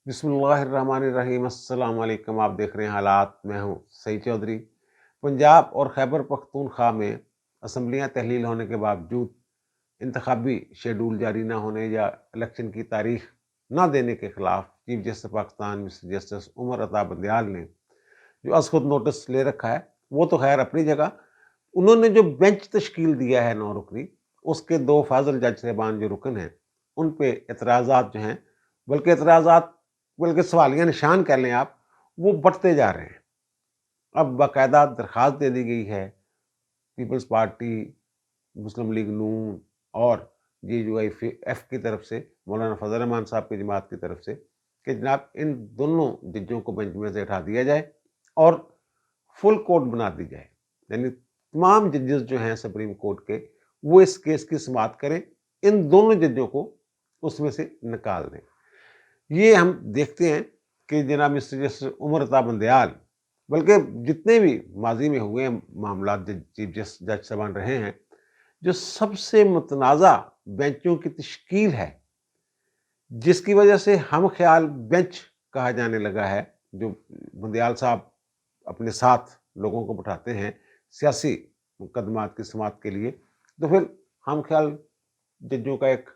बिस्मिल्लाहिर्रहमानिर्रहीम। अस्सलाम वालेकुम। आप देख रहे हैं हालात। मैं हूँ सईद चौधरी। पंजाब और खैबर पख्तूनख्वा में असम्बलियाँ तहलील होने के बावजूद इंतखाबी शेड्यूल जारी ना होने या इलेक्शन की तारीख ना देने के खिलाफ chief justice Pakistan mister justice Umar Ata Bandial ने जो अज खुद नोटिस ले रखा है, वो तो खैर अपनी जगह। उन्होंने जो बेंच तश्कील दिया है 9 रुकनी, उसके 2 फाजल जज साहबान जो रुकन हैं, उन पे एतराज़ात जो हैं, बल्कि सवालिया निशान कह लें आप, वो बढ़ते जा रहे हैं। अब बाकायदा दरख्वास्त दे दी गई है पीपल्स पार्टी, मुस्लिम लीग नून और JUIF की तरफ से, मौलाना फजल रहमान साहब की जमात की तरफ से, कि जनाब इन दोनों जजों को बेंच में से हटा दिया जाए और फुल कोर्ट बना दी जाए। यानी तमाम जजेस जो हैं सुप्रीम कोर्ट के, वो इस केस की समाअत करें, इन दोनों जजों को उसमें से निकाल दें। ये हम देखते हैं कि जनाब मिस्टर जस्टिस उमर अता बंदयाल, बल्कि जितने भी माजी में हुए मामला चीफ जज साहबान रहे हैं, जो सबसे मुतनाज़ा बेंचों की तश्कील है, जिसकी वजह से हम ख्याल बेंच कहा जाने लगा है, जो बंदयाल साहब अपने साथ लोगों को बिठाते हैं सियासी मुकदमात की समाअत के लिए, तो फिर हम ख्याल जजों का एक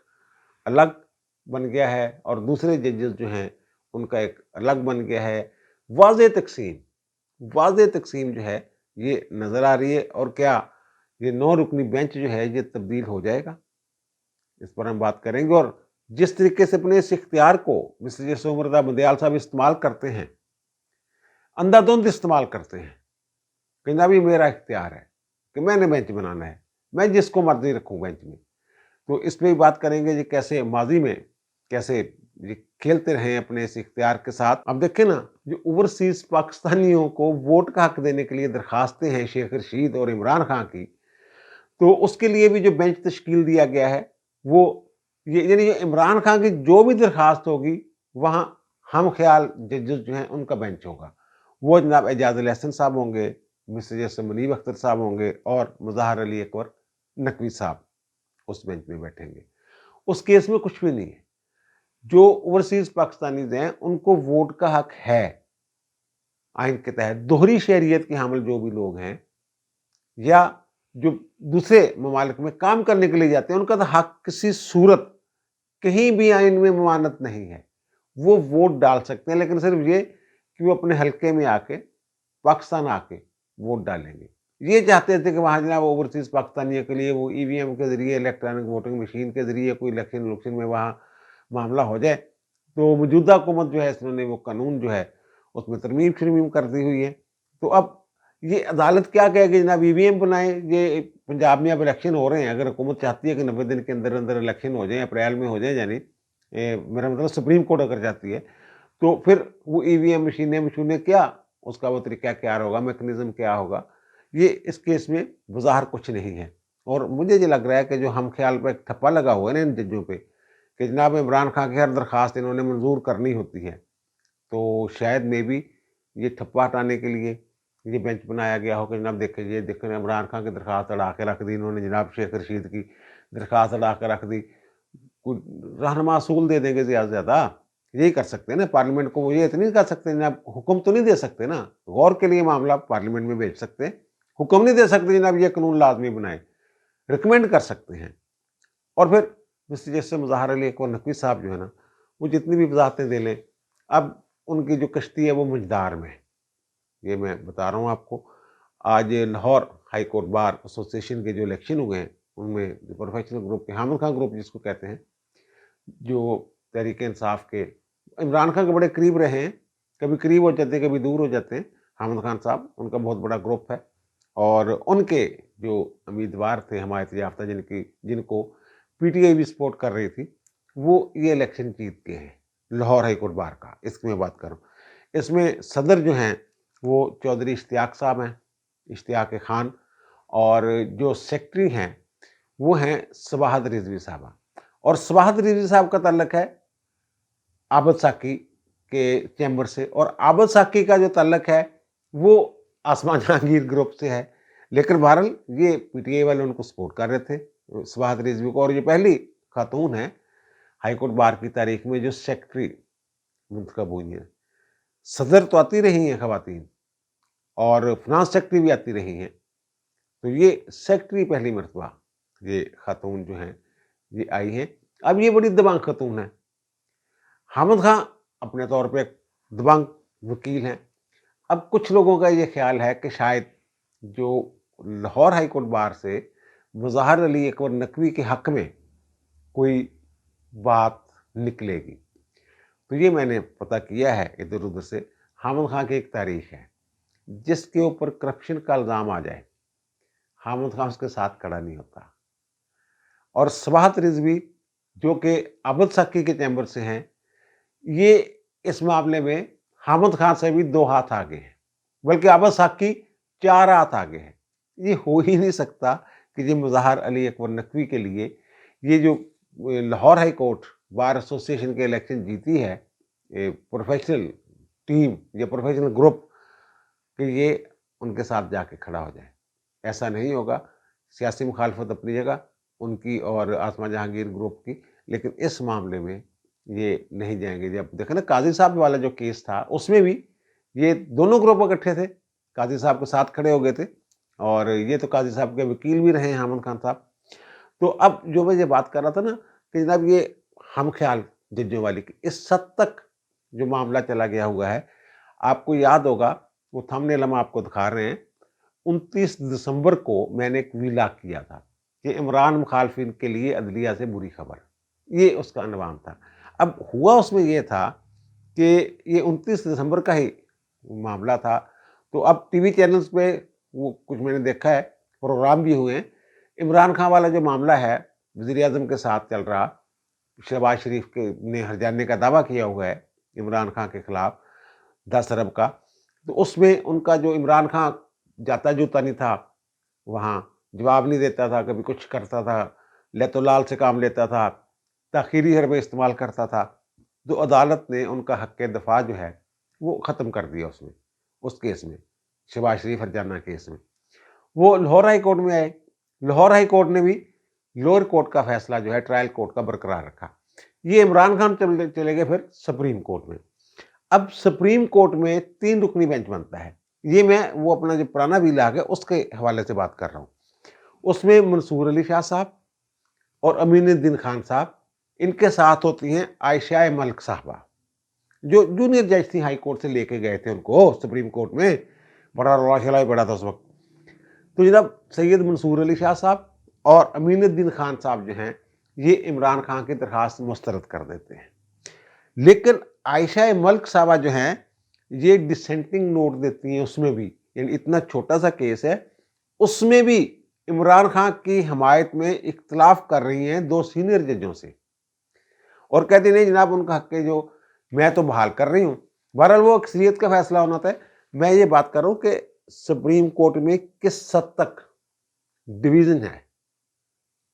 अलग बन गया है और दूसरे जजेस जो हैं उनका एक अलग बन गया है। वाज़ेह तक़सीम जो है ये नज़र आ रही है। और क्या ये 9 रुकनी बेंच जो है ये तब्दील हो जाएगा? इस पर हम बात करेंगे। और जिस तरीके से अपने इस इख्तियार को मिस्टर जस्टिस उमर अता बंदयाल साहब इस्तेमाल करते हैं, अंधाधुंध इस्तेमाल करते हैं कि जनाब ये मेरा इख्तियार है कि मैंने बेंच बनाना है, मैं जिसको मर्जी रखूँ बेंच में। तो इस पे भी बात करेंगे कि कैसे माजी में कैसे ये खेलते रहे अपने इस इख्तियार के साथ। अब देखें ना, जो ओवरसीज पाकिस्तानियों को वोट का हक देने के लिए दरखास्तें हैं शेख रशीद और इमरान खान की, तो उसके लिए भी जो बेंच तश्कील दिया गया है, वो ये यानी इमरान खान की जो भी दरखास्त होगी, वहाँ हम ख्याल जजेस जो हैं उनका बेंच होगा। वो जनाब एजाज अल एहसन साहब होंगे, मिस्टर जस्टिस मुनीब अख्तर साहब होंगे और मुज़ाहर अली अकबर नकवी साहब उस बेंच में बैठेंगे। उस केस में कुछ भी नहीं है। जो ओवरसीज पाकिस्तानीज हैं उनको वोट का हक है आइन के तहत। दोहरी शहरियत के हामिल जो भी लोग हैं या जो दूसरे ममालिक में काम करने के लिए जाते हैं, उनका तो हक किसी सूरत कहीं भी आइन में ममानत नहीं है। वो वोट डाल सकते हैं, लेकिन सिर्फ ये कि वो अपने हल्के में आके पाकिस्तान आके वोट डालेंगे। ये चाहते थे कि वहाँ जनाब ओवरसीज पाकिस्तानियों के लिए वो EVM के जरिए, इलेक्ट्रॉनिक वोटिंग मशीन के जरिए कोई इलेक्शन में वहाँ मामला हो जाए। तो मौजूदा हुकूमत जो है, इसने वो कानून जो है उसमें तरमीम शरमीम कर दी हुई है। तो अब ये अदालत क्या कहेगी, जनाब EVM बनाए। ये पंजाब में अब इलेक्शन हो रहे हैं, अगर हुकूमत चाहती है कि 90 दिन के अंदर अंदर इलेक्शन हो जाए, अप्रैल में हो जाए, यानी मेरा मतलब सुप्रीम कोर्ट अगर चाहती है, तो फिर वो EVM मशीनें क्या, उसका वो तरीका क्या होगा, मैकेनिज्म क्या होगा, ये इस केस में वज़ाहर कुछ नहीं है। और मुझे ये लग रहा है कि जो हम ख्याल पे एक ठप्पा लगा हुआ है ना इन जजों पे, कि जनाब इमरान खान की हर दरख्वास्त इन्होंने मंजूर करनी होती है, तो शायद मे बी ये ठप्पा हटाने के लिए ये बेंच बनाया गया हो कि जनाब देखें इमरान खान की दरख्वास्त अड़ा के रख दी इन्होंने, जनाब शेख रशीद की दरख्वास्त अड़ा के रख दी, कोई रहनुमा असूल दे देंगे ज़्यादा से ज़्यादा। यही कर सकते हैं ना, पार्लियामेंट को ये तो नहीं कर सकते जनाब, हुक्म तो नहीं दे सकते ना, गौर के लिए मामला पार्लियामेंट में भेज सकते हैं, हुक्म नहीं दे सकते जनाब ये कानून लाजमी बनाए, रिकमेंड कर सकते हैं। और फिर मिस्टर जैसे मुज़ाहर अली अकबर नकवी साहब जो है ना, वो जितनी भी वजाहतें दे लें, अब उनकी जो कश्ती है वो मझदार में है। ये मैं बता रहा हूँ आपको। आज Lahore high court bar association के जो इलेक्शन हुए हैं, उनमें जो प्रोफेशनल ग्रुप के, हामिद खान ग्रुप जिसको कहते हैं, जो तहरीक इंसाफ के इमरान खान के बड़े करीब रहे हैं, कभी करीब हो जाते हैं, कभी दूर हो जाते हैं, हामिद खान साहब, उनका बहुत बड़ा ग्रुप है। और उनके जो उम्मीदवार थे हमायत याफ्ता, जिनको PTI भी सपोर्ट कर रही थी, वो ये इलेक्शन जीत के हैं लाहौर हाई कोर्ट बार का। इसकी मैं बात करूँ, इसमें सदर जो हैं वो चौधरी इश्तियाक साहब हैं, इश्तियाक खान, और जो सेक्रेटरी हैं वो हैं सबाहत रिजवी साहबा। और सबाहत रिजवी साहब का ताल्लुक है आबद साकी के चैम्बर से, और आबद साकी का जो ताल्लुक है वो आसमान जहांगीर ग्रुप से है। लेकिन बहरहाल ये PTI वाले उनको सपोर्ट कर रहे थे, सबाहत रिजवी को। और ये पहली खातून है हाई कोर्ट बार की तारीख में जो सेक्रेटरी منتخب हुई हैं। सदर तो आती रही हैं ख़वातीन और फिनांस सेक्रेटरी भी आती रही हैं। तो ये सेक्रेटरी पहली मर्तबा ये खातून जो हैं ये आई हैं। अब ये बड़ी दबंग खातून है। हामिद खां अपने तौर पे एक दबंग वकील हैं। अब कुछ लोगों का ये ख्याल है कि शायद जो लाहौर हाई कोर्ट बार से मुज़ाहिर अली अकबर नकवी के हक़ में कोई बात निकलेगी। तो ये मैंने पता किया है इधर-उधर से। हामिद खां की एक तारीख है, जिसके ऊपर करप्शन का इल्ज़ाम आ जाए, हामिद खां उसके साथ खड़ा नहीं होता। और सबाहत रिज़वी जो कि अब्द साकी के चैम्बर से हैं, ये इस मामले में हामिद खां से भी 2 हाथ आगे हैं, बल्कि अब्द साकी 4 हाथ आगे हैं। ये हो ही नहीं सकता कि ये मुज़ाहिर अली अकबर नकवी के लिए ये जो Lahore high court bar association के इलेक्शन जीती है, प्रोफेशनल टीम या प्रोफेशनल ग्रुप, कि ये उनके साथ जाके खड़ा हो जाए। ऐसा नहीं होगा। सियासी मुखालफत अपनी जगह उनकी और आसमा जहांगीर ग्रुप की, लेकिन इस मामले में ये नहीं जाएंगे। जब देखें ना काजी साहब वाला जो केस था, उसमें भी ये दोनों ग्रुप इकट्ठे थे, काजी साहब के साथ खड़े हो गए थे और ये तो काजी साहब के वकील भी रहे हैं हामिद खान साहब। तो अब जो मैं ये बात कर रहा था ना कि जनाब ये हम ख्याल जज्जों वाली की इस हद तक जो मामला चला गया हुआ है, आपको याद होगा वो थंबनेल हम आपको दिखा रहे हैं। 29 दिसंबर को मैंने एक व्लॉग किया था कि इमरान मुखालफिन के लिए अदलिया से बुरी खबर, ये उसका अनवान था। अब हुआ उसमें ये था कि ये 29 दिसंबर का ही मामला था। तो अब टीवी चैनल्स पे वो कुछ मैंने देखा है, प्रोग्राम भी हुए हैं। इमरान खान वाला जो मामला है वज़ीर-ए-आज़म के साथ चल रहा, शहबाज शरीफ के ने हर्जाने का दावा किया हुआ है इमरान खान के खिलाफ 10 अरब का। तो उसमें उनका जो इमरान खान जाता जूता नहीं था, वहाँ जवाब नहीं देता था, कभी कुछ करता था, लैतो-लाल से काम लेता था, ताख़ीरी हरबे इस्तेमाल करता था। तो अदालत ने उनका हक़ दफ़ा जो है वो ख़त्म कर दिया उसमें, उस केस में, शहबाज शरीफ हर्जाना केस में। वो लाहौर हाई कोर्ट में आए। लाहौर हाई कोर्ट ने भी लोअर कोर्ट का फैसला जो है ट्रायल कोर्ट का बरकरार रखा। ये इमरान खान चले गए फिर सुप्रीम कोर्ट में। अब सुप्रीम कोर्ट में 3 रुकनी बेंच बनता है। ये मैं वो अपना जो पुराना व्लॉग है उसके हवाले से बात कर रहा हूँ। उसमें मंसूर अली शाह साहब और अमीनुद्दीन खान साहब, इनके साथ होती हैं आयशा मलिक साहबा, जो जूनियर जज थी, हाई कोर्ट से लेके गए थे उनको सुप्रीम कोर्ट में। बड़ा रौला शला पड़ा था उस वक्त। तो जनाब सैयद मंसूर अली शाह साहब और अमीनुद्दीन खान साहब जो हैं, ये इमरान खान की दरखास्त मुस्तरद कर देते हैं। लेकिन आयशा मलिक साहबा जो हैं, ये डिसेंटिंग नोट देती हैं उसमें भी। यानी इतना छोटा सा केस है, उसमें भी इमरान खान की हमायत में इख्तिलाफ कर रही हैं 2 सीनियर जजों से और कहती नहीं जनाब उनका हक़ है, जो मैं तो बहाल कर रही हूँ। बहरहाल वो अक्सरियत का फैसला होना था। मैं ये बात कर रहा हूँ कि सुप्रीम कोर्ट में किस हद तक डिवीज़न है।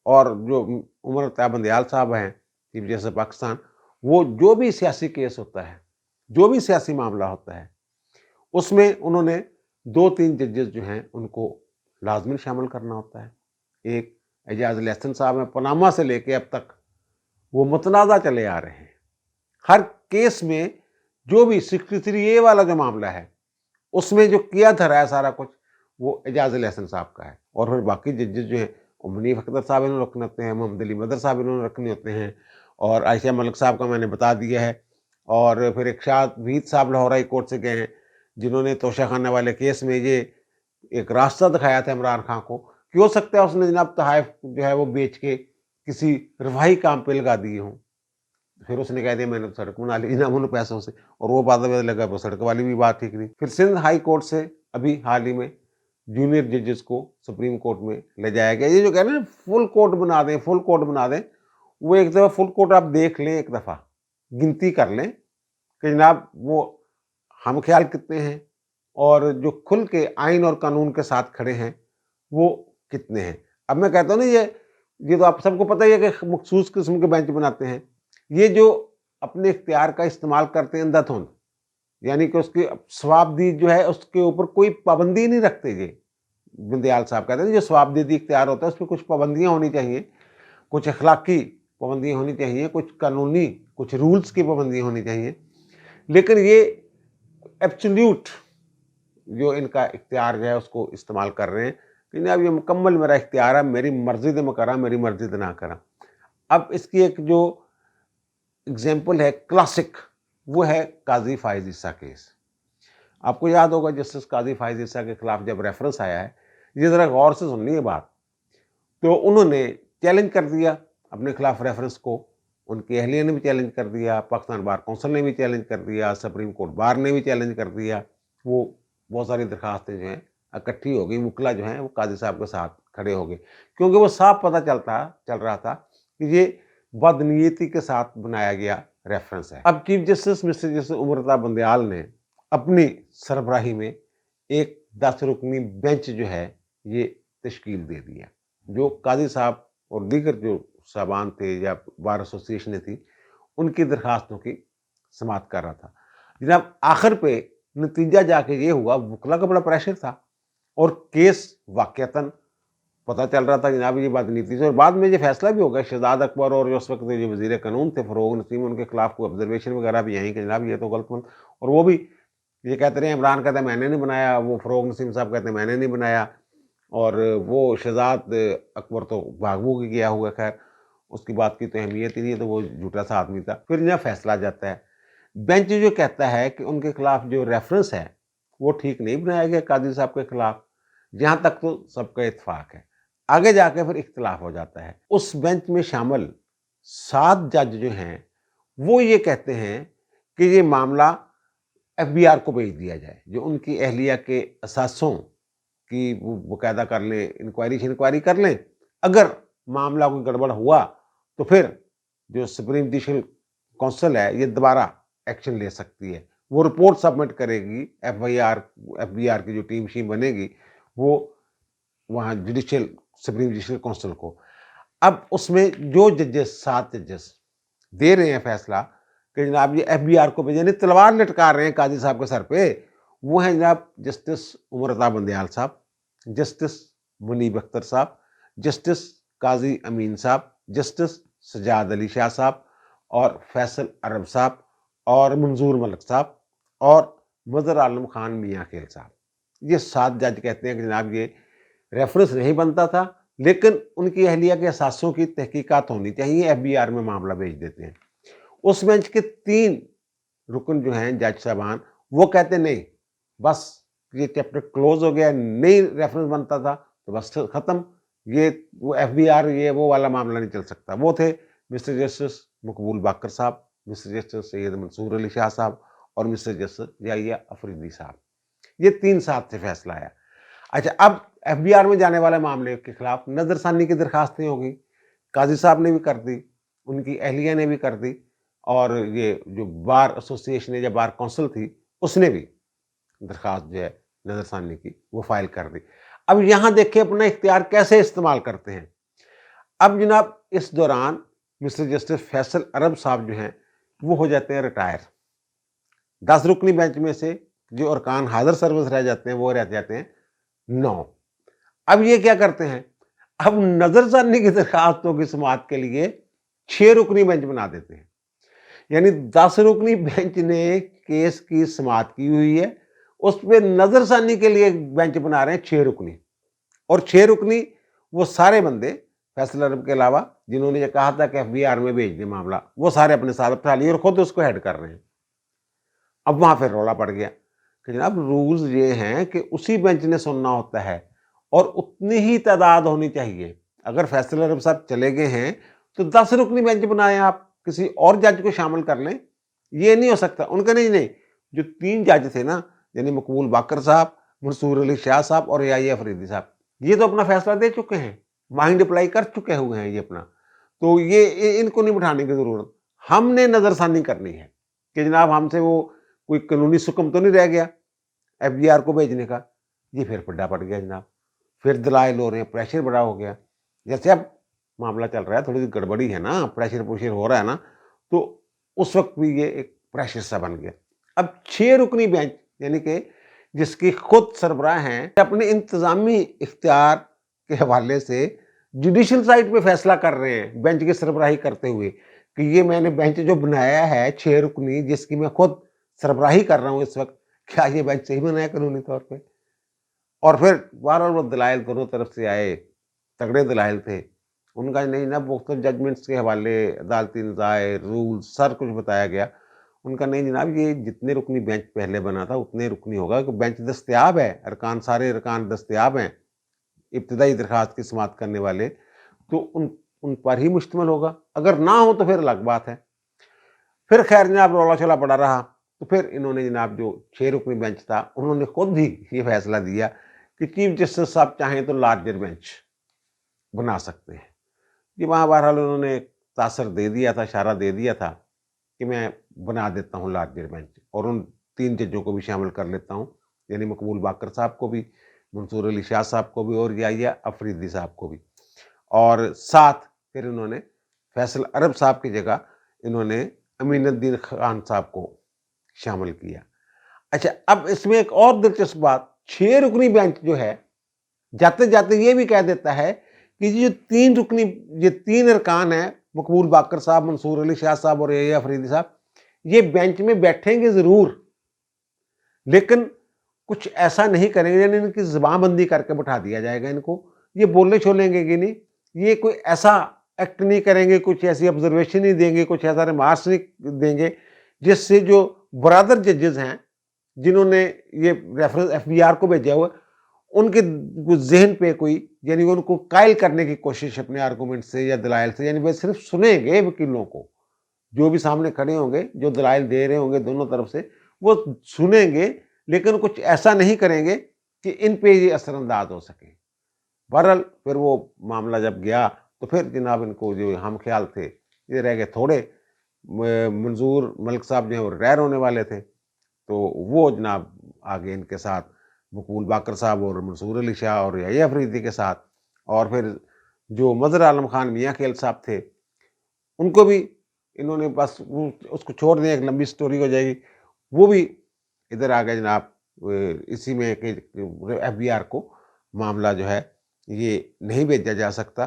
और जो उमर अत्ताब बंदयाल साहब हैं चीफ जस्टिस पाकिस्तान, वो जो भी सियासी केस होता है, जो भी सियासी मामला होता है, उसमें उन्होंने 2-3 जजेस जो हैं उनको लाजमन शामिल करना होता है। एक एजाज अल एहसन साहब हैं, पनामा से लेके अब तक वो मुतनाज़ा चले आ रहे हैं। हर केस में जो भी 63A वाला जो मामला है, उसमें जो किया धरा है सारा कुछ, वो एजाज अल एहसन साहब का है। और फिर बाकी जजेस जो हैं, मुनीफ अख्तर साहब इन्होंने रखने होते हैं, मोहम्मद अली मदर साहब इन्होंने रखने होते हैं, और आयशा मलिक साहब का मैंने बता दिया है। और फिर एक शाह वीद साहब लाहौर हाई कोर्ट से गए हैं, जिन्होंने तोशाखाना वाले केस में ये एक रास्ता दिखाया था इमरान खान को कि हो सकता है उसने जनाब तहाइफ जो है वो बेच के किसी रफाही काम पे लगा दिए हों। फिर उसने कह दिया मैंने तो सड़क बना ली जनाब उन पैसों से, और वो बाद में लगा वो सड़क वाली भी बात ठीक नहीं। फिर सिंध हाई कोर्ट से अभी हाल ही में जूनियर जजेस को सुप्रीम कोर्ट में ले जाया गया। ये जो कह रहे हैं फुल कोर्ट बना दें, फुल कोर्ट बना दें, वो एक दफ़ा फुल कोर्ट आप देख लें, एक दफ़ा गिनती कर लें कि जनाब वो हम ख्याल कितने हैं और जो खुल के आइन और कानून के साथ खड़े हैं वो कितने हैं। अब मैं कहता हूँ ना ये तो आप सबको पता ही है कि मखसूस किस्म के बेंच बनाते हैं। ये जो अपने इख्तियार का इस्तेमाल करते हैं अंधाधुंध, यानी कि उसकी सवाबदीद जो है उसके ऊपर कोई पाबंदी नहीं रखते। ये बंदयाल साहब कहते हैं जो सवाबदीदी इख्तियार होता है उस पर कुछ पाबंदियाँ होनी चाहिए, कुछ अखलाकी पाबंदियाँ होनी चाहिए, कुछ कानूनी कुछ रूल्स की पाबंदियाँ होनी चाहिए। लेकिन ये एब्सोल्यूट जो इनका इख्तियार जो है उसको इस्तेमाल कर रहे हैं कि जनाब ये मुकम्मल मेरा इख्तियार है, मेरी मर्जी से मैं करा, मेरी मर्जी से ना करा। अब इसकी एक जो एग्जाम्पल है क्लासिक, वो है काजी फाइज ईसा केस। आपको याद होगा जस्टिस काजी फाइज ईसा के खिलाफ जब रेफरेंस आया है, ये ज़रा गौर से सुननी है बात, तो उन्होंने चैलेंज कर दिया अपने खिलाफ रेफरेंस को, उनकी अहलिया ने भी चैलेंज कर दिया, पाकिस्तान बार कौंसिल ने भी चैलेंज कर दिया, सुप्रीम कोर्ट बार ने भी चैलेंज कर दिया। वो बहुत सारी दरखास्तें जो हैं इकट्ठी हो गई, वकला जो हैं वो काजी साहब के साथ खड़े हो गए, क्योंकि वो साफ पता चल रहा था कि ये बदनीयती के साथ बनाया गया रेफरेंस है। अब chief justice mister justice Umar Bandial ने अपनी सरबराही में एक 10 रुकनी बेंच जो है ये तश्कील दे दिया, जो काजी साहब और दीगर जो साहबान थे या बार एसोसिएशनें थी, उनकी दरखास्तों की समाअत कर रहा था। जनाब आखिर पे नतीजा जाके ये हुआ, वकला का बड़ा प्रेशर था और केस वाक़यतन पता चल रहा था जनाब ये बदनीति से, और बाद में ये फैसला भी हो गया। शहजाद अकबर और उस वक्त जो वज़ीर कानून थे फ़रोग नसीम, उनके खिलाफ कोई ऑब्जर्वेशन वगैरह भी यहीं कि जनाब ये तो गलत, और वो भी ये कहते रहे, इमरान कहते हैं मैंने नहीं बनाया, वो फ़रोग नसीम साहब कहते हैं मैंने नहीं बनाया, और वो शहजाद अकबर तो भागवू की गया हुआ। खैर उसकी बात की तो अहमियत ही नहीं है, तो वो झूठा सा आदमी था। फिर यहाँ फैसला जाता है, बेंच जो कहता है कि उनके खिलाफ जो रेफरेंस है वो ठीक नहीं बनाया गया काजी साहब के खिलाफ, जहाँ तक तो सबका इत्फाक है। आगे जाके फिर इख्तिलाफ हो जाता है। उस बेंच में शामिल 7 जज जो हैं वो ये कहते हैं कि ये मामला FBI को भेज दिया जाए, जो उनकी अहलिया के असासों की वो बाकायदा कर लें, इंक्वायरी कर लें। अगर मामला कोई गड़बड़ हुआ तो फिर जो सुप्रीम जुडिशल काउंसिल है ये दोबारा एक्शन ले सकती है, वो रिपोर्ट सबमिट करेगी, FBI की जो टीम शीम बनेगी वो वहाँ सुप्रीम जुडिशल काउंसिल को। अब उसमें जो जजेस 7 जजेस दे रहे हैं फैसला कि जनाब ये FBI को भेजे, तलवार लटका रहे हैं काजी साहब के सर पे, वो हैं जनाब जस्टिस उमर बंदयाल साहब, जस्टिस मुनीब अख्तर साहब, जस्टिस काजी अमीन साहब, जस्टिस सजाद अली शाह साहब और फैसल अरब साहब और मंजूर मलिक साहब और मदर आलम खान मियाँ खेल साहब। ये 7 जज कहते हैं कि जनाब ये रेफरेंस नहीं बनता था, लेकिन उनकी अहलिया के असासों की तहकीकात होनी चाहिए, FBI में मामला भेज देते हैं। उस बेंच के 3 रुकन जो हैं जज साहबान, वो कहते नहीं, बस ये चैप्टर क्लोज हो गया, नहीं रेफरेंस बनता था तो बस ख़त्म, ये वो FBI ये वो वाला मामला नहीं चल सकता। वो थे मिस्टर जस्टिस मकबूल बाकर साहब, मिस्टर जस्टिस सैयद मंसूर अली शाह साहब और मिस्टर जस्टिस याहिया अफरीदी साहब। ये 3 साथ से फैसला आया। अच्छा, अब FBI में जाने वाले मामले के खिलाफ नज़रसानी की दरखास्तें होगी, काजी साहब ने भी कर दी, उनकी अहलिया ने भी कर दी, और ये जो बार एसोसिएशन या बार काउंसिल थी उसने भी दरखास्त जो है नज़रसानी की वो फाइल कर दी। अब यहाँ देखिए अपना इख्तियार कैसे इस्तेमाल करते हैं। अब जनाब इस दौरान मिस्टर जस्टिस फैसल अरब साहब जो हैं वो हो जाते हैं रिटायर। 10 रुकनी बेंच में से जो अरकान हाजिर सर्विस रह जाते हैं वो रह जाते हैं 9। अब ये क्या करते हैं, अब नजरसानी की दरखास्तों की समाअत के लिए 6 रुकनी बेंच बना देते हैं। यानी 10 रुकनी बेंच ने केस की समाअत की हुई है, उस पर नजरसानी के लिए बेंच बना रहे हैं 6 रुकनी, और 6 रुकनी वो सारे बंदे फैसल अरब के अलावा जिन्होंने ये कहा था कि FBI में भेज दे मामला, वो सारे अपने साथ उठा लिए और खुद उसको हेड कर रहे हैं। अब वहां फिर रौला पड़ गया कि जनाब रूल्स ये हैं कि उसी बेंच ने सुनना होता है और उतनी ही तादाद होनी चाहिए। अगर फैसल अरब साहब चले गए हैं तो 10 रुकनी बेंच बनाए, आप किसी और जज को शामिल कर लें, ये नहीं हो सकता। उनका नहीं, जो 3 जज थे ना, यानी मकबूल बाकर साहब, मंसूर अली शाह साहब और याहिया अफरीदी साहब, ये तो अपना फैसला दे चुके हैं, माइंड अप्लाई कर चुके हुए हैं ये अपना, तो ये इनको नहीं बिठाने की जरूरत। हमने नजरसानी करनी है कि जनाब हमसे वो कोई कानूनी सुकम तो नहीं रह गया FBI को भेजने का। ये फिर पड्डा पड़ गया जनाब, फिर दलाइल हो रहे हैं, प्रेशर बड़ा हो गया। जैसे अब मामला चल रहा है, थोड़ी सी गड़बड़ी है ना, प्रेशर हो रहा है ना, तो उस वक्त भी ये एक प्रेशर सा बन गया। अब 6 रुकनी बेंच यानी कि जिसकी खुद सरबराह हैं, अपने इंतजामी इख्तियार के हवाले से जुडिशल साइड पे फैसला कर रहे हैं, बेंच की सरबराही करते हुए कि ये मैंने बेंच जो बनाया है 6 रुकनी, जिसकी मैं खुद سربراہی کر رہا ہوں اس وقت، کیا یہ بینچ صحیح بنایا قانونی طور پہ؟ اور پھر بہرحال وہ دلائل دونوں طرف سے آئے، تگڑے دلائل تھے ان کا، نہیں جناب مختلف ججمنٹس کے حوالے، عدالتی نتائج، رول، سر کچھ بتایا گیا ان کا، نہیں جناب یہ جتنے رکنی بینچ پہلے بنا تھا اتنے رکنی ہوگا، کہ بینچ دستیاب ہے، ارکان سارے ارکان دستیاب ہیں ابتدائی درخواست کی سماعت کرنے والے، تو ان پر ہی مشتمل ہوگا، اگر نہ ہو تو پھر الگ بات ہے۔ پھر خیر جناب رولا چولا پڑا رہا، تو پھر انہوں نے جناب جو 6 رکنی بینچ تھا انہوں نے خود ہی یہ فیصلہ دیا کہ چیف جسٹس صاحب چاہیں تو لارجر بینچ بنا سکتے ہیں۔ یہ وہاں بہرحال انہوں نے تاثر دے دیا تھا، اشارہ دے دیا تھا کہ میں بنا دیتا ہوں لارجر بینچ، اور ان 3 ججوں کو بھی شامل کر لیتا ہوں، یعنی مقبول باقر صاحب کو بھی، منصور علی شاہ صاحب کو بھی، اور یحییٰ افریدی صاحب کو بھی، اور ساتھ پھر انہوں نے فیصل عرب صاحب کی جگہ انہوں نے امین الدین خان صاحب کو شامل کیا۔ اچھا، اب اس میں ایک اور دلچسپ بات، 6 رکنی بینچ جو ہے جاتے جاتے یہ بھی کہہ دیتا ہے کہ یہ 3 رکنی، یہ 3 ارکان ہیں، مقبول باقر صاحب، منصور علی شاہ صاحب اور یحییٰ افریدی صاحب، یہ بینچ میں بیٹھیں گے ضرور، لیکن کچھ ایسا نہیں کریں گے، یعنی ان کی زبان بندی کر کے بٹھا دیا جائے گا ان کو، یہ بولنے چھولیں گے کہ نہیں، یہ کوئی ایسا ایکٹ نہیں کریں گے، کچھ ایسی آبزرویشن نہیں دیں گے، کچھ ایسا ریمارکس نہیں دیں گے جس سے جو برادر ججز ہیں جنہوں نے یہ ریفرنس ایف بی آر کو بھیجا ہوا، ان کے ذہن پہ کوئی، یعنی ان کو قائل کرنے کی کوشش اپنے آرگومنٹ سے یا دلائل سے، یعنی وہ صرف سنیں گے وکیلوں کو، جو بھی سامنے کھڑے ہوں گے، جو دلائل دے رہے ہوں گے دونوں طرف سے، وہ سنیں گے، لیکن کچھ ایسا نہیں کریں گے کہ ان پہ یہ اثر انداز ہو سکے۔ بہرحال پھر وہ معاملہ جب گیا تو پھر جناب ان کو جو ہم خیال تھے یہ رہ گئے تھوڑے، منظور ملک صاحب جو ہیں وہ ریٹائر ہونے والے تھے، تو وہ جناب آگے ان کے ساتھ مقبول باقر صاحب اور منصور علی شاہ اور یحییٰ افریدی کے ساتھ، اور پھر جو مظہر عالم خان میاں کھیل صاحب تھے ان کو بھی انہوں نے، بس اس کو چھوڑ دیں، ایک لمبی سٹوری ہو جائے گی، وہ بھی ادھر آ گئے جناب، اسی میں کہ ایف بی آر کو معاملہ جو ہے یہ نہیں بھیجا جا سکتا،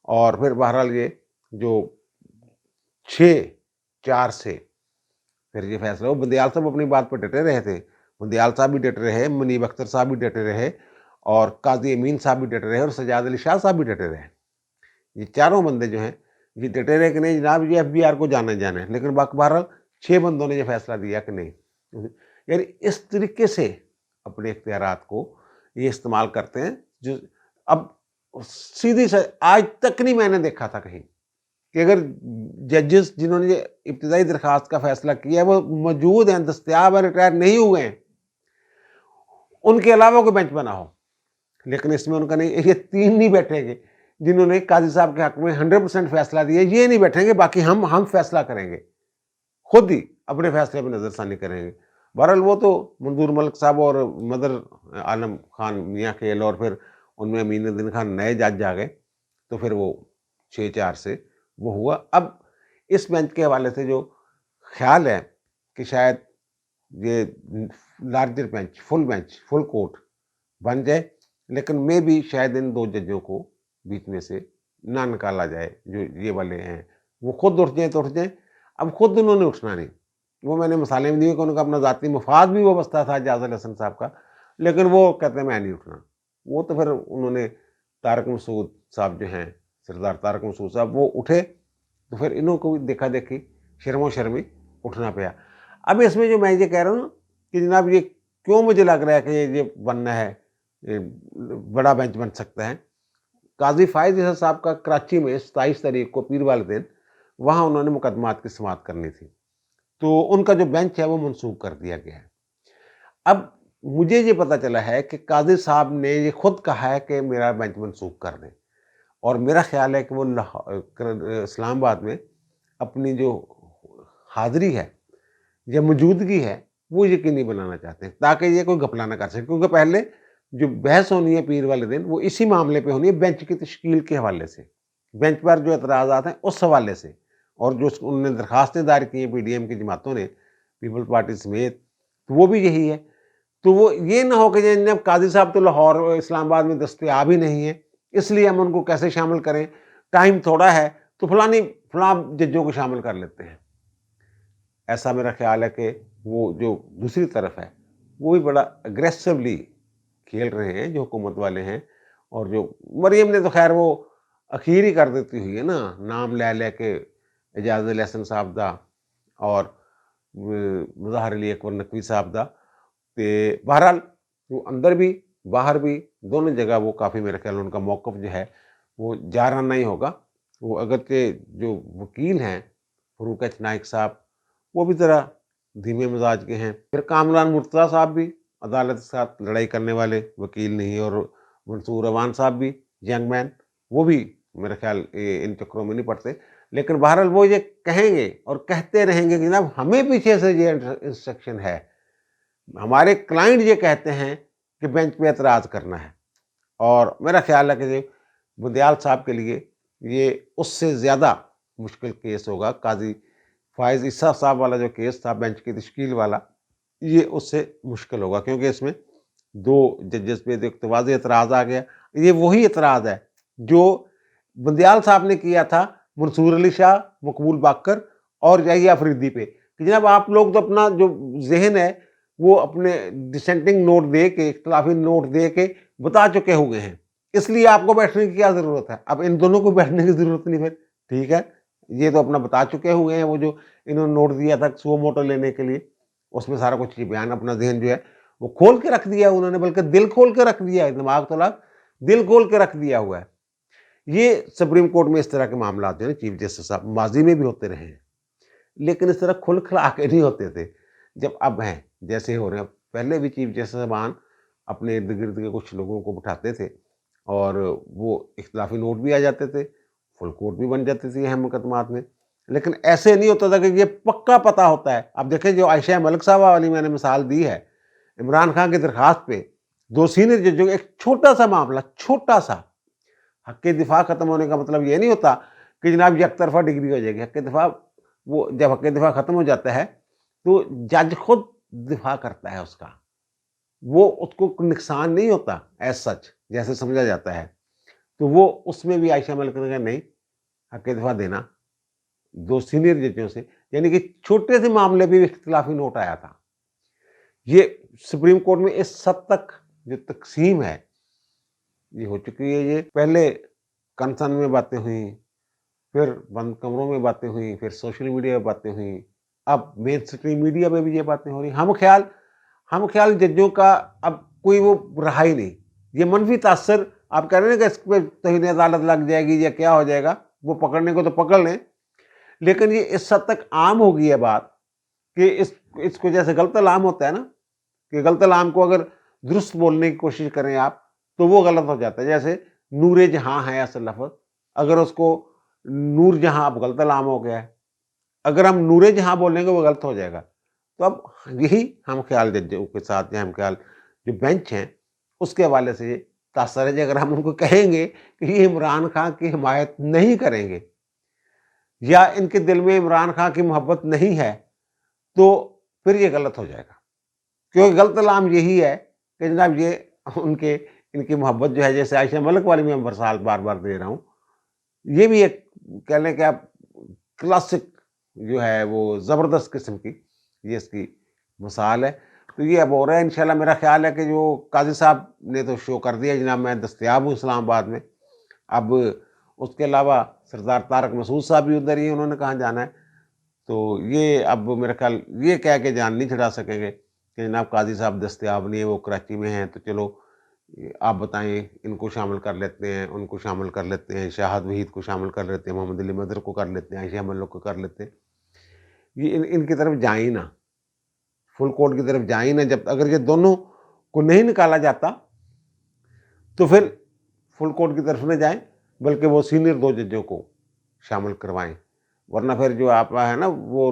اور پھر بہرحال یہ جو 6-4 سے پھر یہ فیصلہ ہو۔ بندیال صاحب اپنی بات پر ڈٹے رہے تھے، بندیال صاحب بھی ڈٹے رہے، منیب اختر صاحب بھی ڈٹے رہے، اور قاضی امین صاحب بھی ڈٹے رہے، اور سجاد علی شاہ صاحب بھی ڈٹے رہے۔ یہ چاروں بندے جو ہیں یہ ڈٹے رہے کہ نہیں جناب یہ ایف بی آر کو جانا ہے، لیکن بہرحال 6 بندوں نے یہ فیصلہ دیا کہ نہیں، یعنی اس طریقے سے اپنے اختیارات کو یہ استعمال کرتے ہیں، جو اب سیدھی سے آج تک نہیں میں نے دیکھا تھا کہیں کہ اگر ججز جنہوں نے یہ ابتدائی درخواست کا فیصلہ کیا ہے وہ موجود ہیں، دستیاب ہیں، ریٹائر نہیں ہوئے ہیں، ان کے علاوہ کوئی بینچ بنا ہو، لیکن اس میں ان کا نہیں، یہ 3 نہیں بیٹھیں گے جنہوں نے قاضی صاحب کے حق میں 100% فیصلہ دیا، یہ نہیں بیٹھیں گے، باقی ہم فیصلہ کریں گے، خود ہی اپنے فیصلے پہ نظر ثانی کریں گے۔ بہرحال وہ تو منظور ملک صاحب اور مظہر عالم خان میاں کھیل، اور پھر ان میں امین الدین خان نئے جج آ گئے، تو پھر وہ 6-4 سے وہ ہوا۔ اب اس بینچ کے حوالے سے جو خیال ہے کہ شاید یہ لارجر بینچ، فل کورٹ بن جائے، لیکن میں بھی شاید ان 2 ججوں کو بیچ میں سے نہ نکالا جائے، جو یہ والے ہیں وہ خود اٹھ جائیں تو اٹھ جائیں۔ اب خود انہوں نے اٹھنا نہیں، وہ میں نے مثالیں بھی دی کہ ان کا اپنا ذاتی مفاد بھی وابستہ تھا جاز الحسن صاحب کا، لیکن وہ کہتے ہیں میں نہیں اٹھنا، وہ تو پھر انہوں نے طارق مسعود صاحب جو ہیں، سردار طارق مسعود صاحب، وہ اٹھے تو پھر انہوں کو بھی دیکھا دیکھی، شرم و شرمی اٹھنا پیا۔ اب اس میں جو میں یہ کہہ رہا ہوں کہ جناب یہ کیوں مجھے لگ رہا ہے کہ یہ بننا ہے، یہ بڑا بینچ بن سکتا ہے، قاضی فائز احسن صاحب کا کراچی میں 27 تاریخ کو پیر والے دن وہاں انہوں نے مقدمات کی سماعت کرنی تھی، تو ان کا جو بینچ ہے وہ منسوخ کر دیا گیا ہے۔ اب مجھے یہ پتہ چلا ہے کہ قاضی صاحب نے یہ خود کہا ہے کہ میرا بینچ منسوخ کر دیں، اور میرا خیال ہے کہ وہ اسلام آباد میں اپنی جو حاضری ہے یا موجودگی ہے وہ یقینی بنانا چاہتے ہیں، تاکہ یہ کوئی گھپلا نہ کر سکے، کیونکہ پہلے جو بحث ہونی ہے پیر والے دن وہ اسی معاملے پہ ہونی ہے، بینچ کی تشکیل کے حوالے سے، بینچ پر جو اعتراضات ہیں اس حوالے سے، اور جو انہوں نے درخواستیں دائر کی ہیں پی ڈی ایم کی جماعتوں نے، پیپل پارٹی سمیت، تو وہ بھی یہی ہے۔ تو وہ یہ نہ ہو کہ جب قاضی صاحب تو لاہور اسلام آباد میں دستیاب ہی نہیں ہے، اس لیے ہم ان کو کیسے شامل کریں، ٹائم تھوڑا ہے تو فلاں ججوں کو شامل کر لیتے ہیں۔ ایسا میرا خیال ہے کہ वो जो दूसरी तरफ है, वो भी बड़ा अग्रेसिवली खेल रहे हैं जो हुकूमत वाले हैं। और जो मरियम ने तो खैर वो अखीर ही कर देती हुई है ना, नाम ले लेके एजाज अल हसन साहब दा और मुज़ाहिर अली अकबर नकवी साहब दा। ते बहरहाल वो अंदर भी बाहर भी दोनों जगह वो काफ़ी, मेरे ख्याल उनका मौक़िफ़ जो है वो जाराना ही होगा। वो अगरचे जो वकील हैं फ़रूक एच नाइक साहब, वो भी ज़रा धीमे मिजाज के हैं। फिर कामरान मुर्तज़ा साहब भी अदालत के साथ लड़ाई करने वाले वकील नहीं, और मंसूर अवान साहब भी यंग मैन, वो भी मेरे ख्याल इन चक्करों में नहीं पड़ते। लेकिन बहरहाल वो ये कहेंगे और कहते रहेंगे कि जनाब हमें पीछे से ये इंस्ट्रक्शन है, हमारे क्लाइंट ये कहते हैं कि बेंच पे एतराज़ करना है। और मेरा ख्याल है कि ये बुंदियाल साहब के लिए ये उससे ज़्यादा मुश्किल केस होगा। काज़ी फ़ाइज़ ईसा साहब वाला जो केस था बेंच की तश्कील वाला, ये उससे मुश्किल होगा, क्योंकि इसमें 2 जजेस पे एक तो वाज़ेह एतराज़ आ गया। ये वही एतराज़ है जो बुंदियाल साहब ने किया था मंसूर अली शाह, मकबूल बाकर और याहिया अफरीदी पे, कि जनाब आप लोग तो अपना जो ज़हन है वो अपने डिसेंटिंग नोट दे के, इख्तिलाफी नोट दे के बता चुके हुए हैं, इसलिए आपको बैठने की क्या ज़रूरत है? अब इन दोनों को बैठने की ज़रूरत नहीं फिर, ठीक है? ये तो अपना बता चुके हुए हैं, वो जो इन्होंने नोट दिया था सुओ मोटो लेने के लिए, उसमें सारा कुछ ये बयान अपना ज़हन जो है वो खोल के रख दिया उन्होंने, बल्कि दिल खोल के रख दिया है, दिमाग तो अलग, दिल खोल के रख दिया हुआ है। ये सुप्रीम कोर्ट में इस तरह के मामला जो है चीफ जस्टिस साहब माजी में भी होते रहे हैं, लेकिन इस तरह खुल खिला के नहीं होते थे जब अब हैं, जैसे हो रहे हैं। पहले भी चीफ जस्टिस साहबान अपने इर्द गिर्द के कुछ लोगों को बिठाते थे और वो इख्तिलाफी नोट भी आ जाते थे, फुल कोर्ट भी बन जाती थी अहम मुकदमात में। लेकिन ऐसे नहीं होता था कि ये पक्का पता होता है। अब देखें जो आयशा मलिक साहबा वाली मैंने मिसाल दी है, इमरान खान की दरखास्त पे 2 सीनियर जजों, एक छोटा सा मामला, छोटा सा, हक के दिफा खत्म होने का मतलब ये नहीं होता कि जनाब एक तरफा डिग्री हो जाएगी। हक के दिफा, वो जब हक के दिफा खत्म हो जाता है तो जज खुद दिफा करता है उसका, वो उसको नुकसान नहीं होता एज सच जैसे समझा जाता है। तो वो उसमें भी आयशा मलिक ने कहा नहीं, हक के दिफा देना 2 सीनियर जजों से, यानी कि छोटे से मामले पे भी इख्तिलाफी नोट आया था। ये सुप्रीम कोर्ट में इस हद तक जो तकसीम है ये हो चुकी है। ये पहले कंसर्न में बातें हुई, फिर बंद कमरों में बातें हुई, फिर सोशल मीडिया में बातें हुई, अब मेन स्ट्रीम मीडिया में भी ये बातें हो रही। हम ख्याल जजों का अब कोई वो रहा ही नहीं। ये मनफी तासर आप कह रहे हैं कि इस पर तौहीन अदालत लग जाएगी या क्या हो जाएगा, वो पकड़ने को तो पकड़ लें, लेकिन ये इस हद तक आम हो गई है बात कि इसको जैसे गलत लाम होता है ना, कि गलत लाम को अगर दुरुस्त बोलने की कोशिश करें आप तो वो गलत हो जाता है। जैसे नूरे जहां है असल लफ्ज, अगर उसको नूर जहां अब गलत लाम हो गया है, अगर हम नूरे जहां बोलेंगे वो गलत हो जाएगा। तो अब यही हम ख्याल जजों के साथ या हम ख्याल जो बेंच हैं उसके हवाले से ये तासर है कि अगर हम उनको कहेंगे कि ये इमरान खान की हिमायत नहीं करेंगे या इनके दिल में इमरान खान की मोहब्बत नहीं है, तो फिर ये गलत हो जाएगा। क्योंकि गलत लाम यही है कि जनाब ये उनके इनकी मोहब्बत जो है, जैसे आयशा मलिक वाली मैं मिसाल बार बार दे रहा हूँ, ये भी एक कह लें कि आप क्लासिक जो है वो ज़बरदस्त किस्म की ये इसकी मिसाल है। तो ये अब हो रहा है इंशाल्लाह। मेरा ख्याल है कि जो काजी साहब ने तो शो कर दिया जनाब मैं दस्तयाब हूँ इस्लामाबाद में। अब उसके अलावा सरदार तारक मसूद साहब भी उधर ही हैं, उन्होंने कहाँ जाना है। तो ये अब मेरा ख्याल ये कह के जान नहीं छुड़ा सकेंगे कि जनाब काजी साहब दस्तयाब नहीं है, वो कराची में हैं, तो चलो आप बताएं, इनको शामिल कर लेते हैं, उनको शामिल कर लेते हैं, शाहद वहीद को शामिल कर लेते हैं, मोहम्मद अली मदर को कर लेते हैं, आयशा मलिक को कर लेते हैं। ये इनकी तरफ जाए ही ना, फुल कोर्ट की तरफ जाए ही ना। जब अगर ये दोनों को नहीं निकाला जाता तो फिर फुल कोर्ट की तरफ न जाएं, बल्कि वो सीनियर 2 जजों को शामिल करवाएं। वरना फिर जो आप है ना वो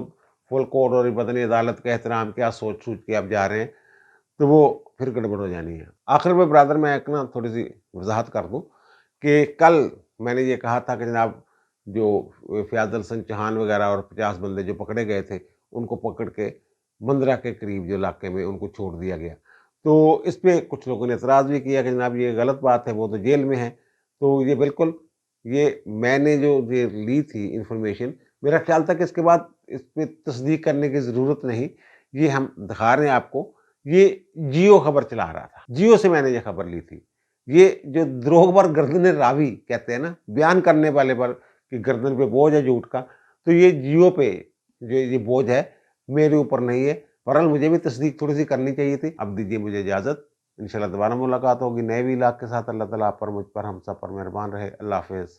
फुल कोर्ट और बदनी अदालत का एहतराम क्या सोच सूझ के आप जा रहे हैं, तो वो फिर गड़बड़ हो जानी है। आखिर में ब्रदर मैं एक ना थोड़ी सी वजाहत कर दूं कि कल मैंने ये कहा था कि जनाब जो फ़याज़ हसन चौहान वगैरह और 50 बंदे जो पकड़े गए थे, उनको पकड़ के मंदरा के करीब जो इलाके में उनको छोड़ दिया गया। तो इस पे कुछ लोगों ने एतराज़ भी किया कि जनाब ये गलत बात है, वो तो जेल में है। तो ये बिल्कुल, ये मैंने जो ये ली थी इन्फॉर्मेशन, मेरा ख्याल था कि इसके बाद इस पे तस्दीक करने की ज़रूरत नहीं। یہ ہم دکھا رہے ہیں آپ کو. یہ جیو خبر چلا رہا تھا, جیو سے میں نے یہ خبر لی تھی. یہ جو دروغ بر گردن راوی کہتے ہیں نا, بیان کرنے والے پر کہ گردن پہ بوجھ ہے جھوٹ کا, تو یہ جیو پہ جو یہ بوجھ ہے میرے اوپر نہیں ہے. بہرحال مجھے بھی تصدیق تھوڑی سی کرنی چاہیے تھی. اب دیجیے مجھے اجازت, انشاءاللہ دوبارہ ملاقات ہوگی نئے ویلاگ کے ساتھ. اللہ تعالیٰ آپ پر, مجھ پر, ہم سب پر مہربان رہے. اللہ حافظ.